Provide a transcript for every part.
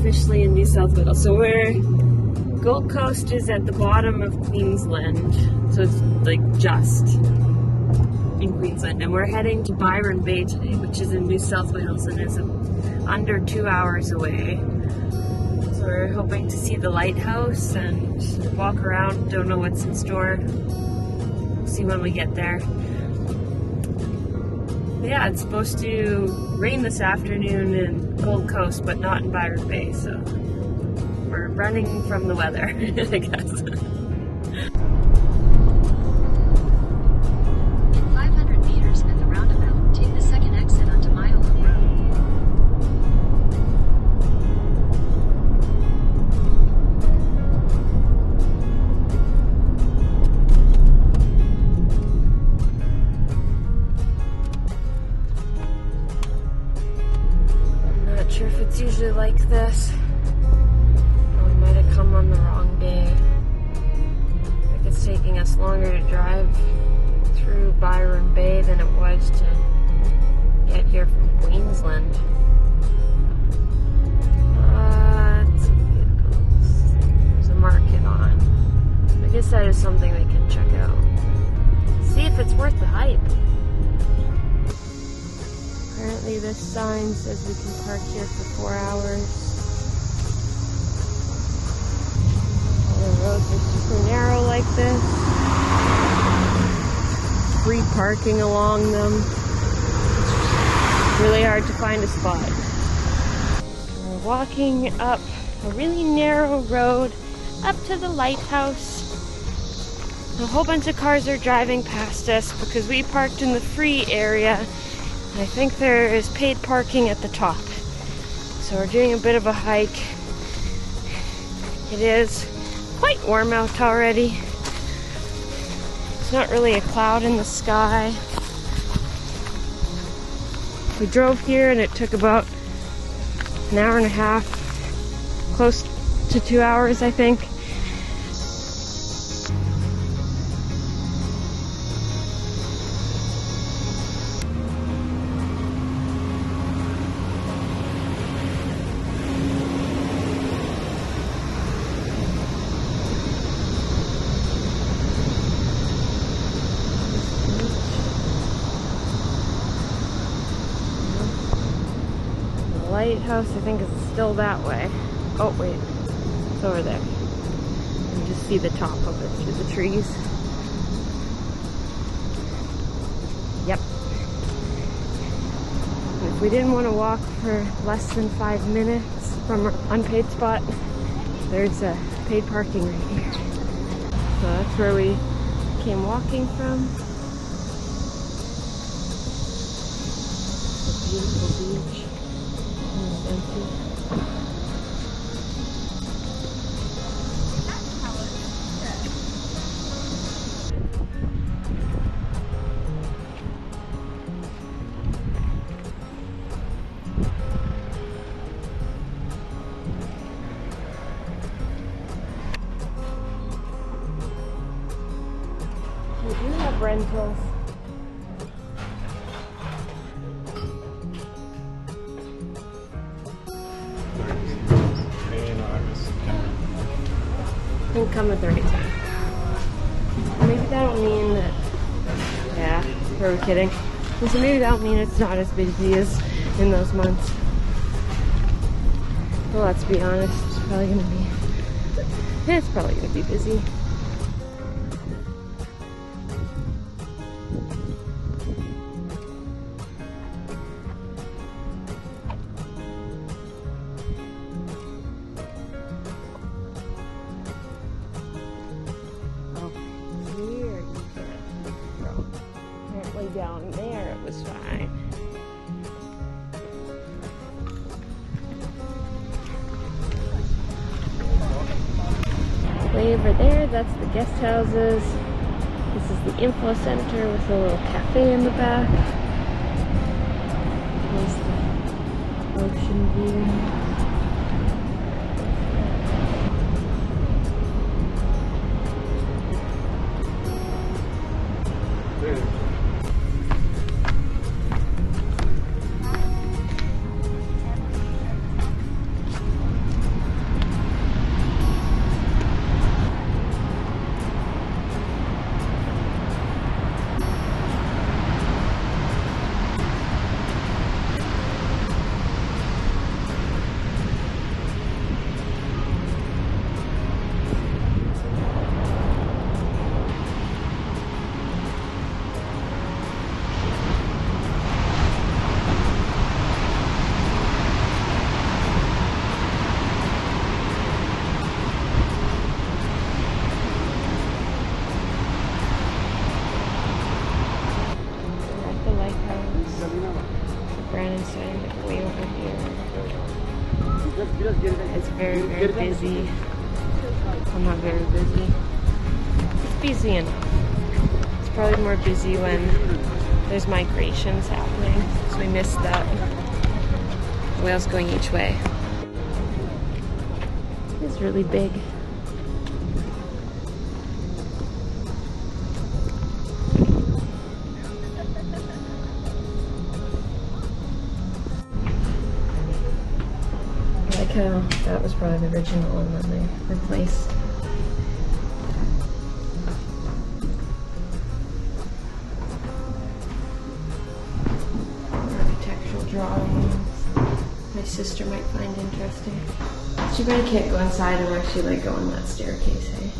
officially in New South Wales. So Gold Coast is at the bottom of Queensland, so it's like just in Queensland, and we're heading to Byron Bay today, which is in New South Wales and is under 2 hours away. So we're hoping to see the Lighthouse and walk around. Don't know what's in store. We'll see when we get there. Yeah, it's supposed to rain this afternoon in Gold Coast, but not in Byron Bay, so we're running from the weather, I guess. In 500 meters at the roundabout, take the second exit onto Bangalow Road. Not sure if it's usually like this. We might have come on the wrong day. I think it's taking us longer to drive through Byron Bay than it was to get here from Queensland. There's a market on. I guess that is something we can check out. See if it's worth the hype. Apparently this sign says we can park here for 4 hours. The roads are super narrow like this. Free parking along them. It's really hard to find a spot. We're walking up a really narrow road up to the Lighthouse. A whole bunch of cars are driving past us because we parked in the free area. I think there is paid parking at the top. So we're doing a bit of a hike. It is quite warm out already. There's not really a cloud in the sky. We drove here and it took about an hour and a half, close to 2 hours, I think. Lighthouse, I think, is still that way. Oh wait, it's over there. You can just see the top of it through the trees. Yep. And if we didn't want to walk for less than 5 minutes from our unpaid spot, there's a paid parking right here. So that's where we came walking from. It's a beautiful beach. We do have rentals. Can come with any time. Maybe that'll mean that, yeah, we're kidding. So maybe that'll mean it's not as busy as in those months. Well, let's be honest, it's probably gonna be busy. Down there it was fine. Way over there, that's the guest houses. This is the info center with a little cafe in the back. There's the ocean view. Brandon's saying that way over here. It's very, very busy. I'm not very busy. It's busy enough. It's probably more busy when there's migrations happening, so we missed that. Whales going each way. It's really big. That was probably the original and then they replaced. Architectural drawings. My sister might find interesting. Too bad I can't go inside and actually like go on that staircase, hey?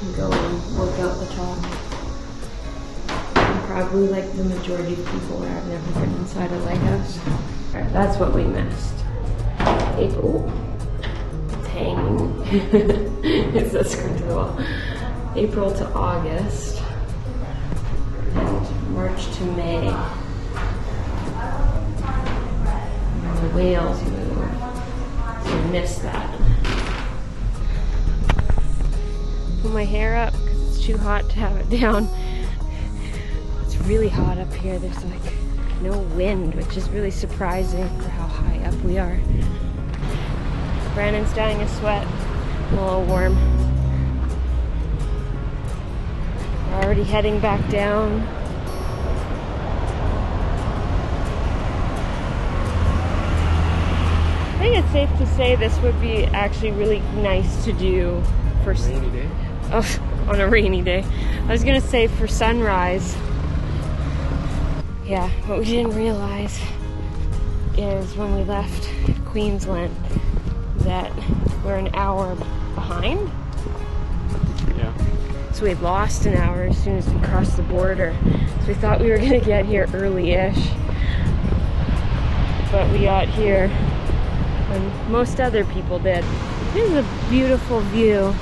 And go and look out the top. I'm probably like the majority of people where I've never been inside a lighthouse. Alright, that's what we missed. April. It's hanging. It's that screwed to the wall. April to August. And March to May. And the whales move. So we missed that. Put my hair up because it's too hot to have it down. It's really hot up here. There's like no wind, which is really surprising for how high up we are. Brandon's dying of sweat. I'm a little warm. We're already heading back down. I think it's safe to say this would be actually really nice to do for a rainy day. Oh, on a rainy day. I was gonna say for sunrise. Yeah, what we didn't realize is when we left Queensland that we're an hour behind. Yeah. So we had lost an hour as soon as we crossed the border. So we thought we were gonna get here early-ish. But we got here when most other people did. This is a beautiful view.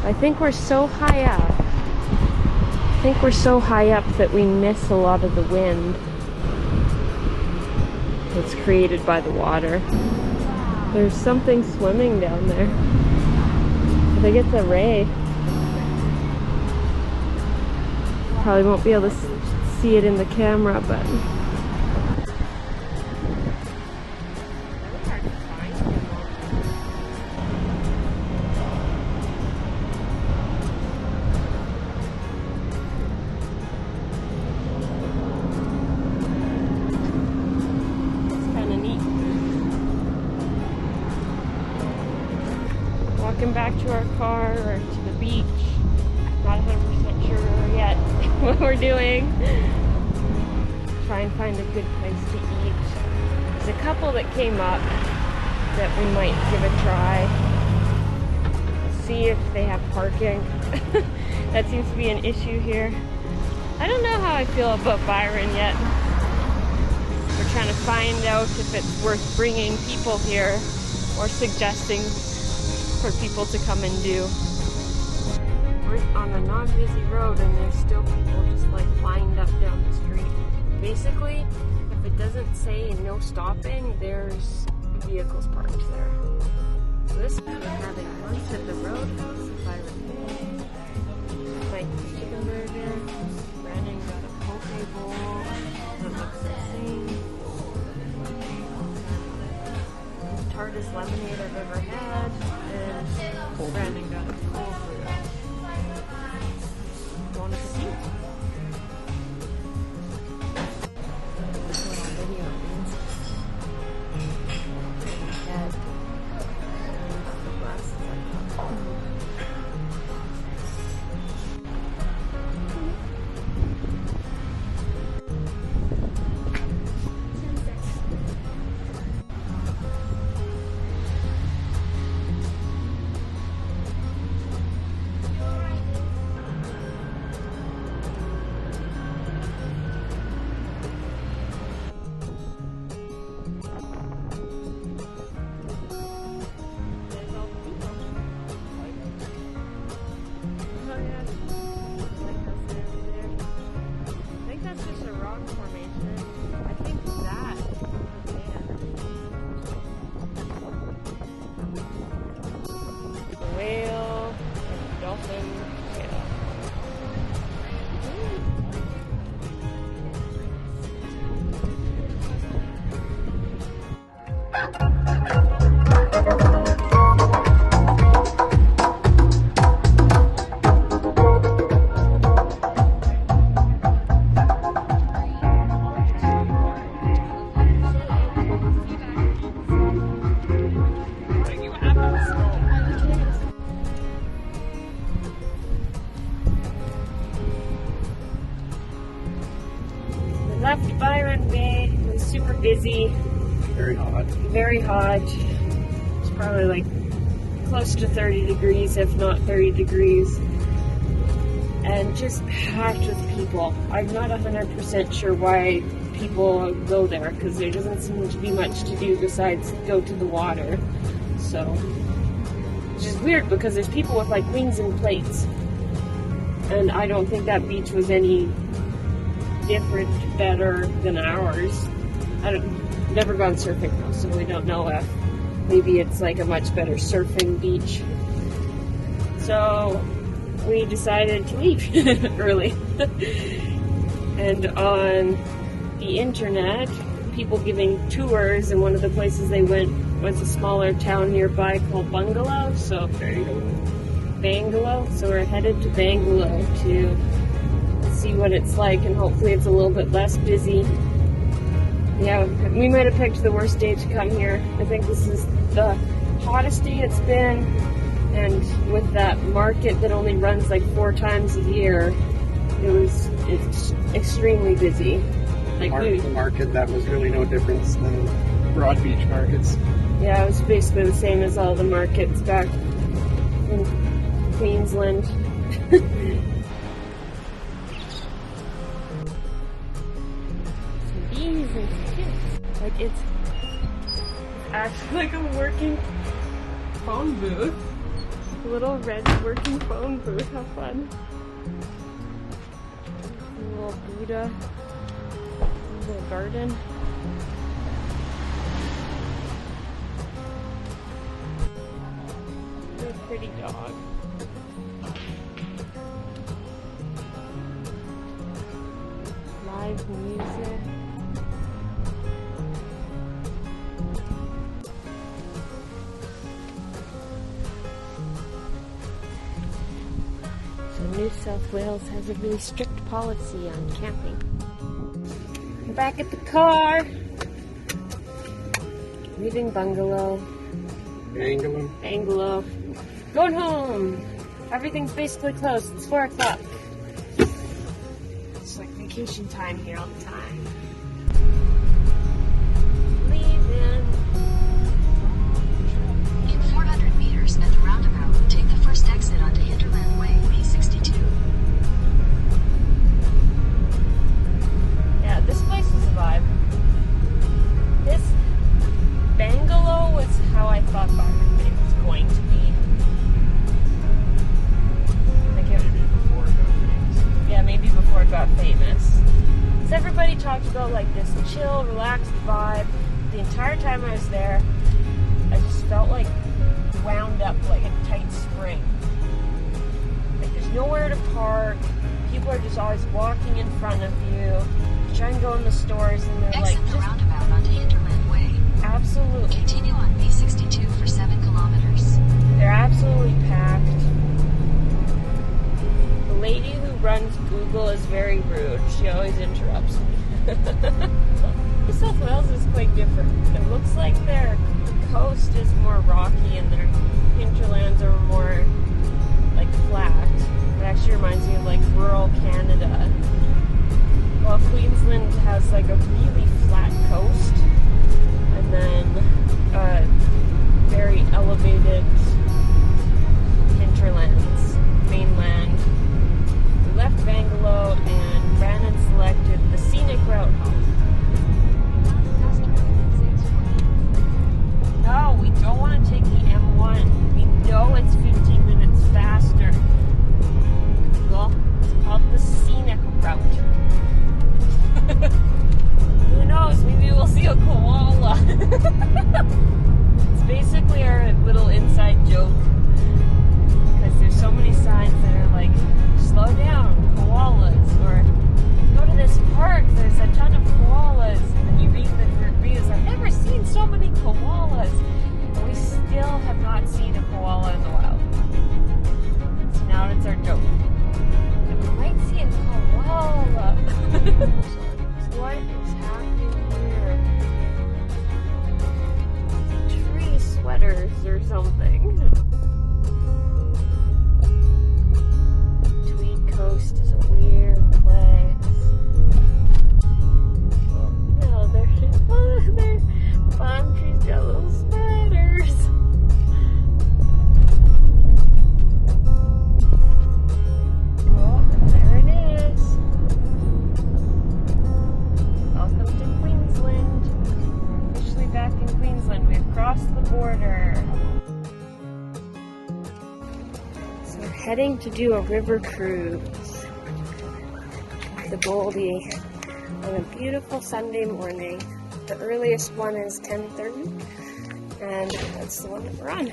I think we're so high up. I think we're so high up that we miss a lot of the wind that's created by the water. There's something swimming down there. I think it's a ray. Probably won't be able to see it in the camera, but back to our car or to the beach. Not 100% sure yet what we're doing. Try and find a good place to eat. There's a couple that came up that we might give a try. See if they have parking. That seems to be an issue here. I don't know how I feel about Byron yet. We're trying to find out if it's worth bringing people here or suggesting for people to come and do. We're on a non-busy road and there's still people just like lined up down the street. Basically, if it doesn't say no stopping, there's vehicles parked there. So this we're having lunch at the Roadhouse in Byron Bay. Like chicken burger. Brandon got a poke bowl that looks the same. Hardest lemonade I've ever had, and Brandon got a cold brew. Bon appetit. This one on video means that the glasses left Byron Bay. It was super busy. Very hot. Very hot. It's probably like close to 30 degrees, if not 30 degrees. And just packed with people. I'm not 100% sure why people go there, because there doesn't seem to be much to do besides go to the water. So, which is weird because there's people with like wings and plates. And I don't think that beach was any different, better than ours. Never gone surfing though, so we don't know if maybe it's like a much better surfing beach. So we decided to leave early. And on the internet, people giving tours, and one of the places they went was a smaller town nearby called Bangalow. So Bangalow. So we're headed to Bangalow to see what it's like, and hopefully it's a little bit less busy. Yeah, we might have picked the worst day to come here. I think this is the hottest day it's been, and with that market that only runs like 4 times a year, it's extremely busy. Like the market, that was really no difference than Broad Beach markets. Yeah, it was basically the same as all the markets back in Queensland. Bees and kids. Like it's actually like a working phone booth. A little red working phone booth. How fun. A little Buddha. A little garden. A pretty dog. Live music. So New South Wales has a really strict policy on camping. We're back at the car. Leaving Bangalow. Bangalow. Going home. Everything's basically closed. It's 4 o'clock. It's like vacation time here all the time. Leaving. In 400 meters at the roundabout, take the first exit onto Hinterland Way, B62. Yeah, this place is a vibe. This Bangalow was how I thought Byron Bay was going to be. Like it, Maybe before it got famous. yeah, maybe before it got famous. Because everybody talked about like this chill, relaxed vibe. The entire time I was there, I just felt like wound up like a tight spring. Like there's nowhere to park. People are just always walking in front of you. You try and go in the stores and they're like Exit the just roundabout onto Hinterland Way. absolutely. Continue on B62 for 7 kilometers. They're absolutely packed. The lady who runs Google is very rude. She always interrupts me. New South Wales is quite different. It looks like their coast is more rocky and their hinterlands are more like flat. It actually reminds me of like rural Canada. While Queensland has like a really flat coast and then very elevated hinterlands, mainland. We left Bangalow and Brandon selected the scenic route home. No, we don't want to take the M1. We know it's 15 minutes faster. Well, it's called the scenic route. Who knows? Maybe we'll see a koala. It's basically our little inside joke. Because there's so many signs that are like, slow down, koalas. Or go to this park, there's a ton of koalas. And then you read the reviews, I've never seen so many koalas. And we still have not seen a koala in the wild. So now it's our joke. And we might see a koala. What is happening here? Tree sweaters or something. Tweed Coast is a weird place. heading to do a river cruise. The Goldie on a beautiful Sunday morning. The earliest one is 10:30, and that's the one that we're on.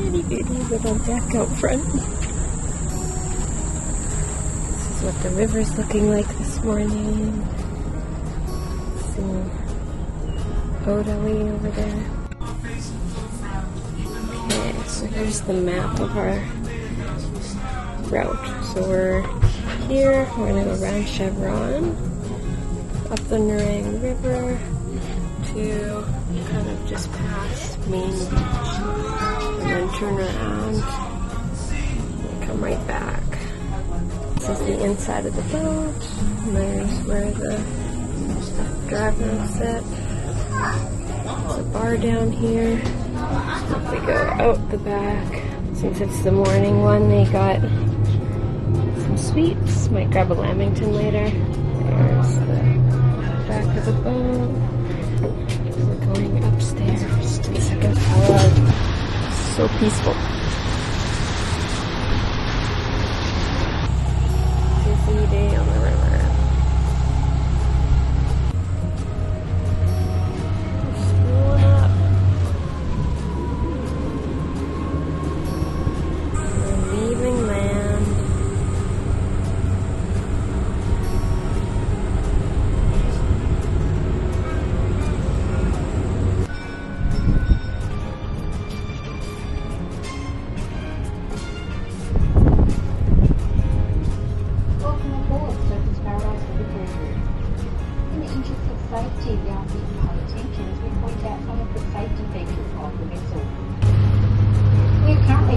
Itty bitty little deck out front. This is what the river's looking like this morning. Some Odalie over there. Okay, so here's the map of our route. So we're here, we're gonna go around Chevron, up the Nerang River to kind of just past Main Beach, and then turn around and come right back. This is the inside of the boat, and there's where the driver will sit. There's a bar down here. So if we go out the back, since it's the morning one, they got some sweets. Might grab a Lamington later. There's the back of the boat. We're going upstairs to the second floor. So peaceful. Busy day on the river. Spooling up. We're leaving land.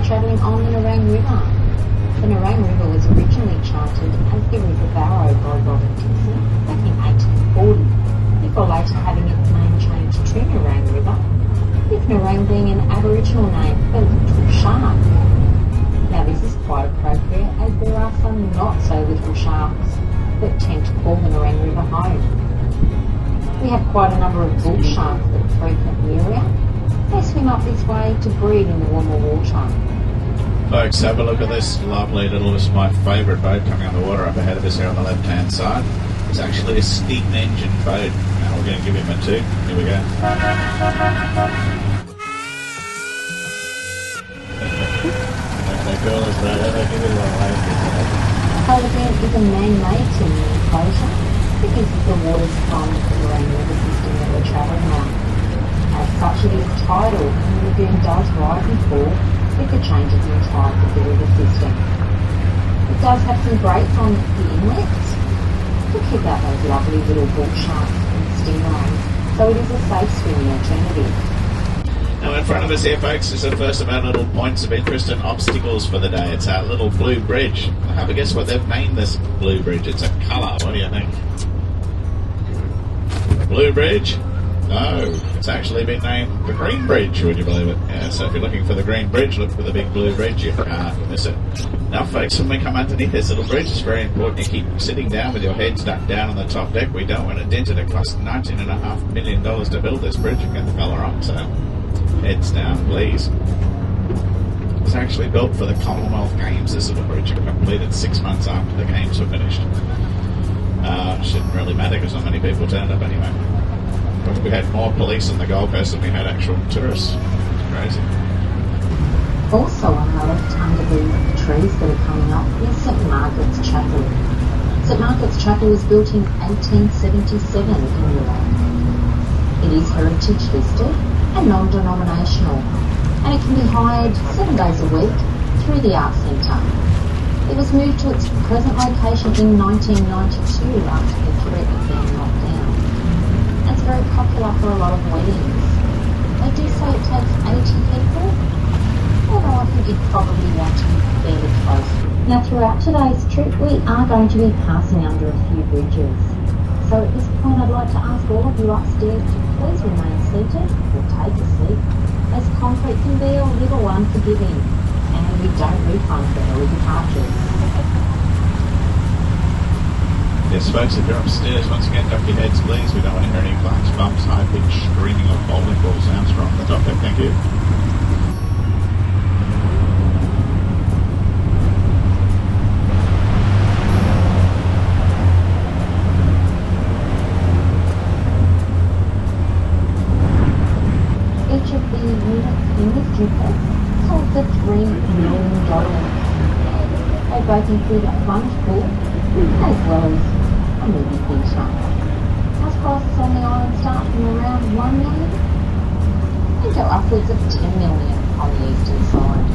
Travelling on the Nerang River. The Nerang River was originally charted as the River Barrow by Robert Dixon back in 1840, before later having its name changed to Nerang River, with Nerang being an Aboriginal name for little shark. Now this is quite appropriate as there are some not so little sharks that tend to call the Nerang River home. We have quite a number of bull sharks that frequent the area. They swim up this way to breed in the warmer water. Folks, have a look at this lovely little, this is my favourite boat coming on the water up ahead of us here on the left hand side. It's actually a steam engine boat. Now we're going to give him a toot. Here we go. Holiday is a man-made swimming enclosure because of the water's from the Nerang River system that we're travelling on. As such, it is tidal and the lagoon does rise and fall with the changes in tide of the river system. It does have some grates on the inlets to keep out those lovely little bull sharks and stingrays, so it is a safe swimming alternative. Now in front of us here, folks, is the first of our little points of interest and obstacles for the day. It's our little blue bridge. Have a guess what they've named this blue bridge. It's a colour. What do you think? Blue bridge? No, it's actually been named the Green Bridge, would you believe it? Yeah, so if you're looking for the Green Bridge, look for the big blue bridge, you can't miss it. Now folks, when we come underneath this little bridge, it's very important you keep sitting down with your head stuck down on the top deck. We don't want to dent it. It cost $19.5 million to build this bridge and get the fella on, so heads down, please. It's actually built for the Commonwealth Games, this little bridge. It completed 6 months after the Games were finished. Shouldn't really matter because not many people turned up anyway. We had more police on the Gold Coast than we had actual tourists. It's crazy. Also on the left under the trees that are coming up is St Margaret's Chapel. St Margaret's Chapel was built in 1877 in Nerang. It is heritage listed and non-denominational, and it can be hired 7 days a week through the Arts Centre. It was moved to its present location in 1992 after the threat of being knocked down. It's very popular for a lot of weddings. They do say it takes 80 people, although I think you'd probably want to be fairly close. Now throughout today's trip we are going to be passing under a few bridges. So at this point I'd like to ask all of you upstairs to please remain seated or take a seat as concrete can be a little unforgiving, and we don't refund for early departures. Yes, folks, if you're upstairs, once again, duck your heads, please. We don't want to hear any clacks, bumps, high-pitched screaming or bowling ball sounds from the top deck. Thank you. Each of the units in this duplex sold for $3 million. They both include a plunge pool as well as a movie theatre. House prices on the island start from around $1 million and go upwards of $10 million on the eastern side.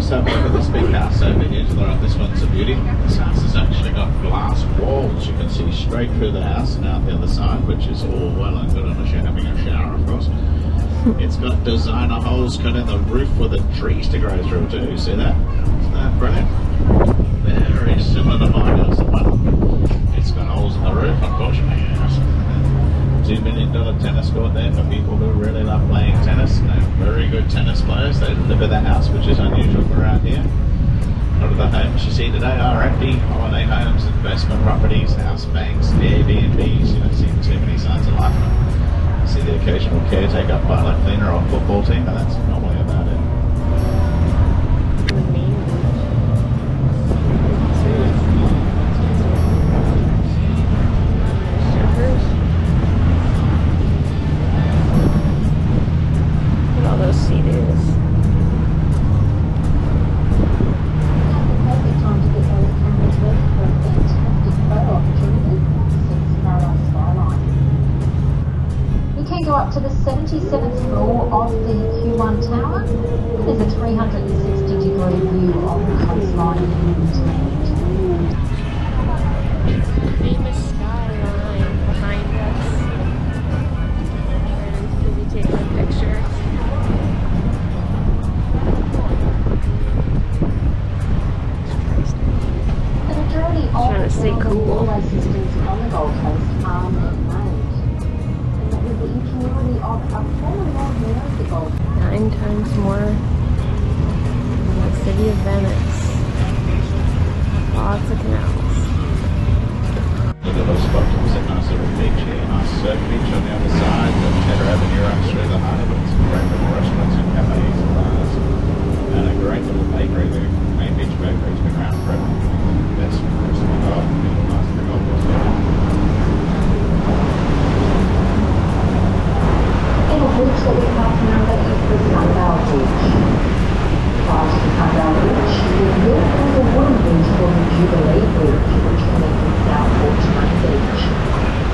Have a look at this big house over here. This one's a beauty. This house has actually got glass walls. You can see straight through the house and out the other side, which is all well and good unless you're having a shower, of course. It's got designer holes cut in the roof for the trees to grow through too. See that? Isn't that brilliant? Very similar to my house. It's got holes in the roof, unfortunately. $2 million tennis court there for people who really love playing tennis. They're very good tennis players. They live in the house, which is unusual for around here. A lot of the homes you see today are empty. Holiday homes, investment properties, house banks, Airbnbs. You don't see too many signs of life. You see the occasional caretaker, pilot, cleaner, or football team, but that's normally about it. Up to the 77th floor of the Q1 tower. There's a 360-degree view of the coastline in Queensland. Famous skyline behind us. And we take a picture. The majority of Trying to stay cool. railway systems on the Gold Coast are man-made. Of a former Lord Mayor of the Gold. 9 times more than the city of Venice. Lots of canals. Look at those spots. It's a nice little beach here, nice surf beach on the other side. The Cheddar Avenue runs through the heart of it. Some great little restaurants and cafes and bars. And a great little bakery there. Main Beach Bakery's been around forever. Best restaurant in the world. Nice for golf course. The bridge that we pass now is the Bangalow Bridge. Prior to the Bangalow Bridge, we built the wooden bridge called the Jubilee Bridge, which connected Southport to Main Beach.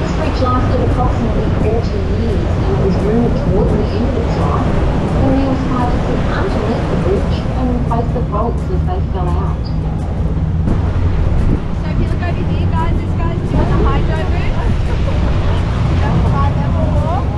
This bridge lasted approximately 40 years and it was rumored towards the end of its life. The men was hired to sit underneath the bridge and replace the bolts as they fell out. So if you look over here, guys, this guy's doing the hydro booth. That's 5 level walk.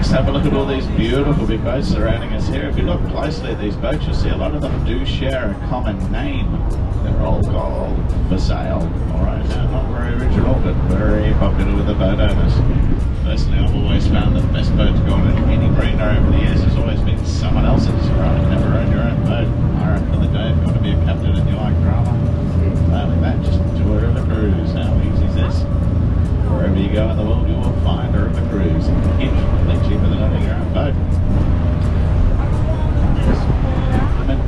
Next, have a look at all these beautiful big boats surrounding us here. If you look closely at these boats, you'll see a lot of them do share a common name. They're all gold for sale. Alright, now not very original, but very popular with the boat owners. Personally, I've always found that the best boat to go on any marina over the years has always been someone else's. Right? You never own your own boat. I reckon for the day, if you want to be a captain and you like drama, like that, just do a river cruise. How easy is this? Wherever you go in the world, you will find a river cruise. Infinitely cheaper than owning your own boat.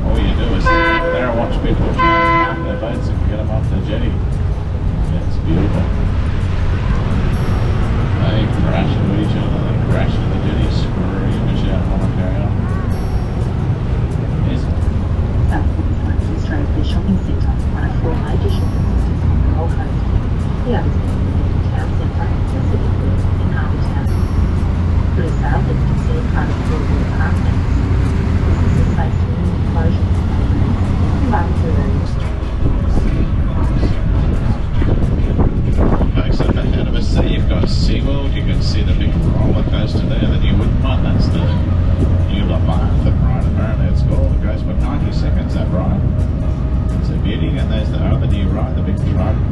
All you do is sit there and watch people park their boats and get them off the jetty. It's beautiful. They crash into each other, they crash into the jetty, scream and shout while they carry on. South Queensland is Australia's shopping centre, one of 4 major shopping centres on the Gold Coast. The others being town centre, Pacific Rim and Harbour Town. Further south is considered part of the Broadway Parklands. Businesses face limited closure and Folks, up ahead of us there you've got SeaWorld. You can see the big roller coaster there, the new wooden one. That's the new Leviathan ride, apparently it's called. It goes for 90 seconds, that ride. It's a beauty. And there's the other new ride, the big Trident